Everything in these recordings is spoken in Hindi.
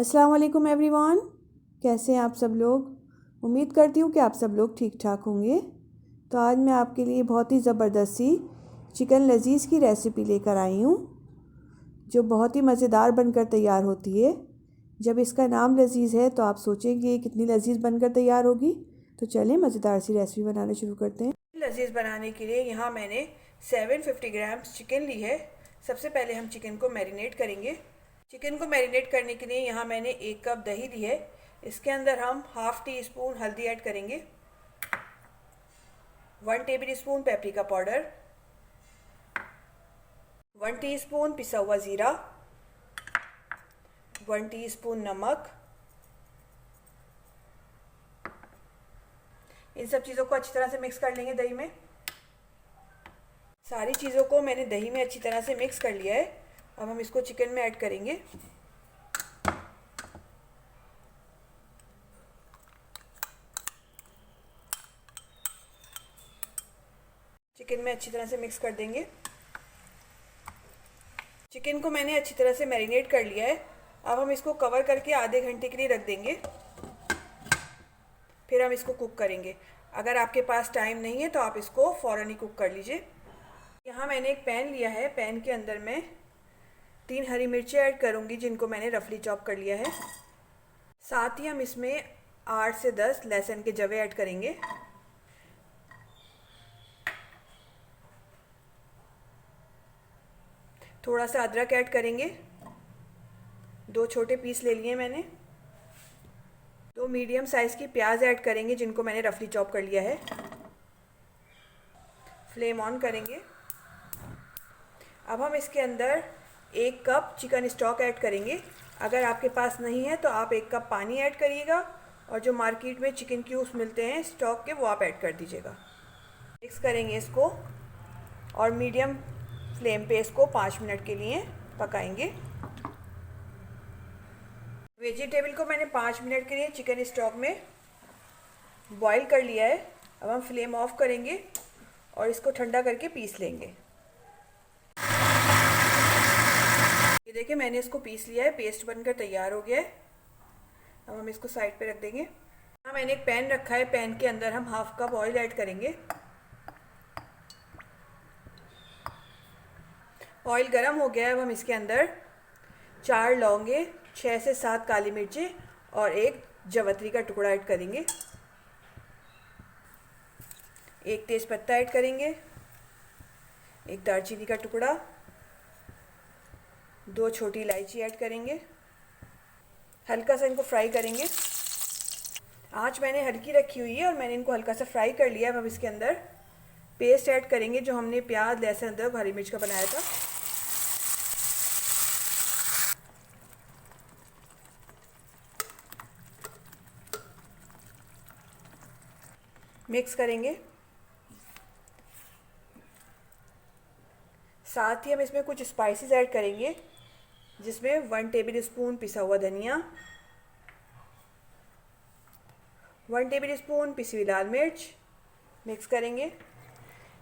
अस्सलाम वालेकुम एवरीवन। कैसे हैं आप सब लोग। उम्मीद करती हूँ कि आप सब लोग ठीक ठाक होंगे। तो आज मैं आपके लिए बहुत ही ज़बरदस्त सी चिकन लजीज़ की रेसिपी लेकर आई हूँ, जो बहुत ही मज़ेदार बनकर तैयार होती है। जब इसका नाम लजीज़ है तो आप सोचेंगे कितनी लजीज़ बनकर तैयार होगी। तो चलें मज़ेदार सी रेसिपी बनाना शुरू करते हैं। लजीज़ बनाने के लिए यहाँ मैंने 750 ग्राम चिकन ली है। सबसे पहले हम चिकन को मैरिनेट करेंगे। चिकन को मैरिनेट करने के लिए यहाँ मैंने 1 कप दही ली है। इसके अंदर हम हाफ़ टी स्पून हल्दी ऐड करेंगे, 1 table spoon paprika powder, 1 teaspoon पिसा हुआ ज़ीरा, 1 टीस्पून नमक। इन सब चीज़ों को अच्छी तरह से मिक्स कर लेंगे दही में। सारी चीज़ों को मैंने दही में अच्छी तरह से मिक्स कर लिया है। अब हम इसको चिकन में ऐड करेंगे। चिकन में अच्छी तरह से मिक्स कर देंगे। चिकन को मैंने अच्छी तरह से मैरिनेट कर लिया है। अब हम इसको कवर करके आधे घंटे के लिए रख देंगे, फिर हम इसको कुक करेंगे। अगर आपके पास टाइम नहीं है तो आप इसको फ़ौरन ही कुक कर लीजिए। यहाँ मैंने एक पैन लिया है। पैन के अंदर मैं 3 हरी मिर्चें ऐड करूँगी, जिनको मैंने रफली चॉप कर लिया है। साथ ही हम इसमें 8 से 10 लहसुन के जवे ऐड करेंगे। थोड़ा सा अदरक ऐड करेंगे। 2 छोटे पीस ले लिए मैंने। 2 मीडियम साइज़ की प्याज ऐड करेंगे, जिनको मैंने रफली चॉप कर लिया है। फ्लेम ऑन करेंगे। अब हम इसके अंदर 1 कप चिकन स्टॉक ऐड करेंगे। अगर आपके पास नहीं है तो आप 1 कप पानी ऐड करिएगा, और जो मार्केट में चिकन क्यूब्स मिलते हैं स्टॉक के, वो आप ऐड कर दीजिएगा। मिक्स करेंगे इसको और मीडियम फ्लेम पे इसको 5 मिनट के लिए पकाएंगे। वेजिटेबल को मैंने 5 मिनट के लिए चिकन स्टॉक में बॉईल कर लिया है। अब हम फ्लेम ऑफ करेंगे और इसको ठंडा करके पीस लेंगे। ये देखिए मैंने इसको पीस लिया है, पेस्ट बनकर तैयार हो गया है। अब हम इसको साइड पे रख देंगे। यहाँ मैंने एक पैन रखा है। पैन के अंदर हम हाफ कप ऑयल ऐड करेंगे। ऑयल गर्म हो गया है। अब हम इसके अंदर 4 लौंगे, 6 से 7 काली मिर्चें और 1 जवत्री का टुकड़ा ऐड करेंगे। 1 तेज़पत्ता ऐड करेंगे, 1 दालचीनी का टुकड़ा, 2 छोटी इलायची ऐड करेंगे। हल्का सा इनको फ्राई करेंगे। आंच मैंने हल्की रखी हुई है और मैंने इनको हल्का सा फ्राई कर लिया है। अब हम इसके अंदर पेस्ट ऐड करेंगे, जो हमने प्याज, लहसुन, अदरक, हरी मिर्च का बनाया था। मिक्स करेंगे। साथ ही हम इसमें कुछ स्पाइसेस ऐड करेंगे, जिसमें 1 टेबल स्पून पिसा हुआ धनिया, 1 टेबल स्पून पिसी हुई लाल मिर्च। मिक्स करेंगे।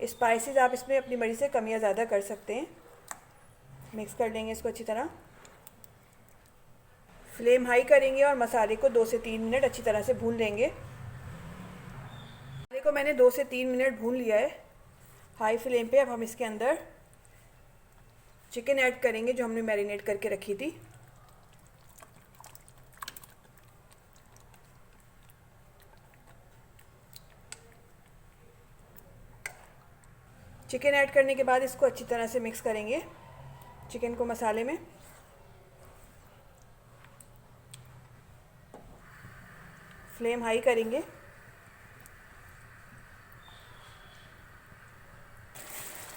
स्पाइसेस आप इसमें अपनी मर्ज़ी से कम या ज़्यादा कर सकते हैं। मिक्स कर लेंगे इसको अच्छी तरह। फ्लेम हाई करेंगे और मसाले को 2 से 3 मिनट अच्छी तरह से भून लेंगे। मसाले को मैंने 2 से 3 मिनट भून लिया है हाई फ्लेम पे। अब हम इसके अंदर चिकन ऐड करेंगे, जो हमने मैरिनेट करके रखी थी। चिकन ऐड करने के बाद इसको अच्छी तरह से मिक्स करेंगे, चिकन को मसाले में। फ्लेम हाई करेंगे।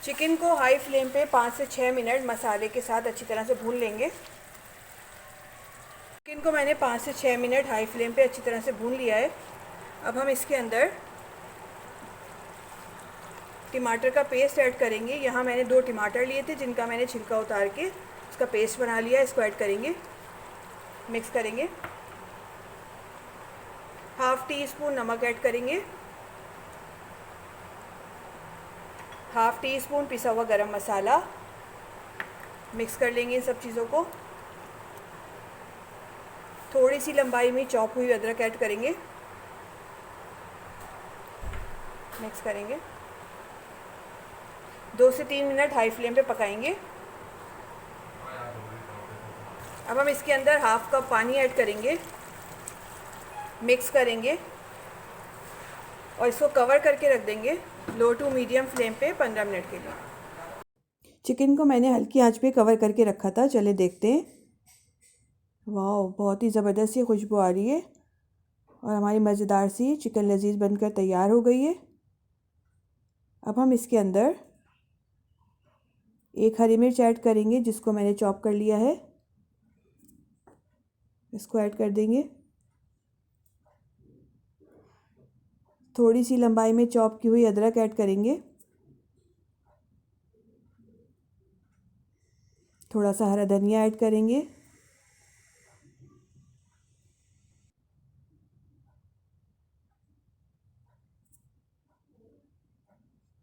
चिकन को हाई फ्लेम पे 5 से 6 मिनट मसाले के साथ अच्छी तरह से भून लेंगे। चिकन को मैंने 5 से 6 मिनट हाई फ्लेम पे अच्छी तरह से भून लिया है। अब हम इसके अंदर टमाटर का पेस्ट ऐड करेंगे। यहाँ मैंने 2 टमाटर लिए थे, जिनका मैंने छिलका उतार के उसका पेस्ट बना लिया। इसको ऐड करेंगे, मिक्स करेंगे। हाफ़ टी स्पून नमक ऐड करेंगे, हाफ़ टी स्पून पिसा हुआ गरम मसाला। मिक्स कर लेंगे इन सब चीज़ों को। थोड़ी सी लंबाई में चॉप हुई अदरक ऐड करेंगे, मिक्स करेंगे। 2 से 3 मिनट हाई फ्लेम पे पकाएंगे। अब हम इसके अंदर हाफ कप पानी ऐड करेंगे, मिक्स करेंगे और इसको कवर करके रख देंगे लो टू मीडियम फ्लेम पे 15 मिनट के लिए। चिकन को मैंने हल्की आंच पे कवर करके रखा था। चले देखते हैं। वाह, बहुत ही ज़बरदस्त सी खुशबू आ रही है और हमारी मज़ेदार सी चिकन लजीज बनकर तैयार हो गई है। अब हम इसके अंदर 1 हरी मिर्च ऐड करेंगे जिसको मैंने चॉप कर लिया है, इसको ऐड कर देंगे। थोड़ी सी लंबाई में चॉप की हुई अदरक ऐड करेंगे, थोड़ा सा हरा धनिया ऐड करेंगे,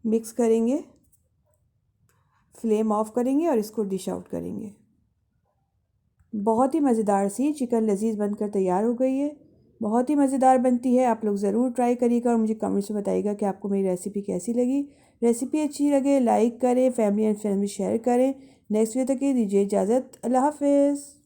मिक्स करेंगे, फ्लेम ऑफ करेंगे और इसको डिश आउट करेंगे। बहुत ही मज़ेदार सी चिकन लजीज बनकर तैयार हो गई है। बहुत ही मज़ेदार बनती है। आप लोग ज़रूर ट्राई करिएगा और मुझे कमेंट्स में बताइएगा कि आपको मेरी रेसिपी कैसी लगी। रेसिपी अच्छी लगे लाइक करें, फैमिली एंड फ्रेंड्स में शेयर करें। नेक्स्ट वीडियो तक दीजिए इजाज़त। अल्लाह हाफिज़।